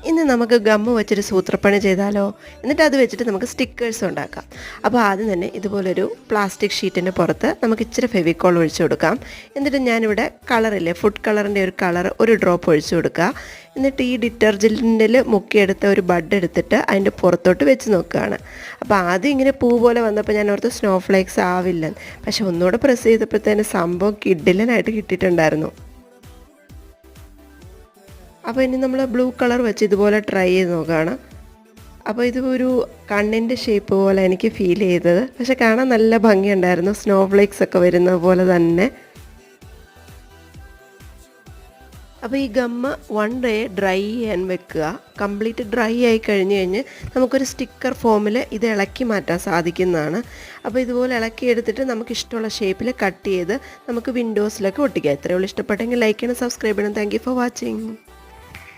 ഇന്ന് നമുക്ക് ഗമ്മ് വെച്ചൊരു സൂത്രപ്പണി ചെയ്താലോ? എന്നിട്ട് അത് വെച്ചിട്ട് നമുക്ക് സ്റ്റിക്കേഴ്സ് ഉണ്ടാക്കാം. അപ്പോൾ ആദ്യം തന്നെ ഇതുപോലൊരു പ്ലാസ്റ്റിക് ഷീറ്റിൻ്റെ പുറത്ത് നമുക്ക് ഇച്ചിരി ഫെവിക്കോൾ ഒഴിച്ചു കൊടുക്കാം. എന്നിട്ട് ഞാനിവിടെ കളറില്ലേ, ഫുഡ് കളറിൻ്റെ ഒരു കളർ ഒരു ഡ്രോപ്പ് ഒഴിച്ചു കൊടുക്കുക. എന്നിട്ട് ഈ ഡിറ്റർജൻറ്റിൽ മുക്കിയെടുത്ത ഒരു ബഡ് എടുത്തിട്ട് അതിൻ്റെ പുറത്തോട്ട് വെച്ച് നോക്കുകയാണ്. അപ്പോൾ ആദ്യം ഇങ്ങനെ പൂ പോലെ വന്നപ്പോൾ ഞാൻ ഓർത്ത് സ്നോ ഫ്ലേക്സ് ആവില്ലെന്ന്. പക്ഷെ ഒന്നുകൂടെ പ്രസ് ചെയ്തപ്പോഴത്തേന് സംഭവം കിഡിലനായിട്ട് കിട്ടിയിട്ടുണ്ടായിരുന്നു. അപ്പോൾ ഇനി നമ്മൾ ബ്ലൂ കളർ വെച്ച് ഇതുപോലെ ട്രൈ ചെയ്ത് നോക്കുകയാണ്. അപ്പോൾ ഇത് ഒരു കണ്ണിൻ്റെ ഷേപ്പ് പോലെ എനിക്ക് ഫീൽ ചെയ്തത്. പക്ഷെ കാണാൻ നല്ല ഭംഗിയുണ്ടായിരുന്നു, സ്നോ ഫ്ലേക്സ് ഒക്കെ വരുന്നത് പോലെ തന്നെ. അപ്പോൾ ഈ ഗമ്മ് 1 ഡേ ഡ്രൈ ചെയ്യാൻ വെക്കുക. കംപ്ലീറ്റ് ഡ്രൈ ആയി കഴിഞ്ഞ് നമുക്കൊരു സ്റ്റിക്കർ ഫോമിൽ ഇത് ഇളക്കി മാറ്റാൻ സാധിക്കുന്നതാണ്. അപ്പോൾ ഇതുപോലെ ഇളക്കി എടുത്തിട്ട് നമുക്ക് ഇഷ്ടമുള്ള ഷേപ്പിൽ കട്ട് ചെയ്ത് നമുക്ക് വിൻഡോസിലൊക്കെ ഒട്ടിക്കാം. ഇത്രയേ ഉള്ളൂ. ഇഷ്ടപ്പെട്ടെങ്കിൽ ലൈക്ക് ചെയ്യണം, സബ്സ്ക്രൈബ് ചെയ്യണം. Thank you for watching.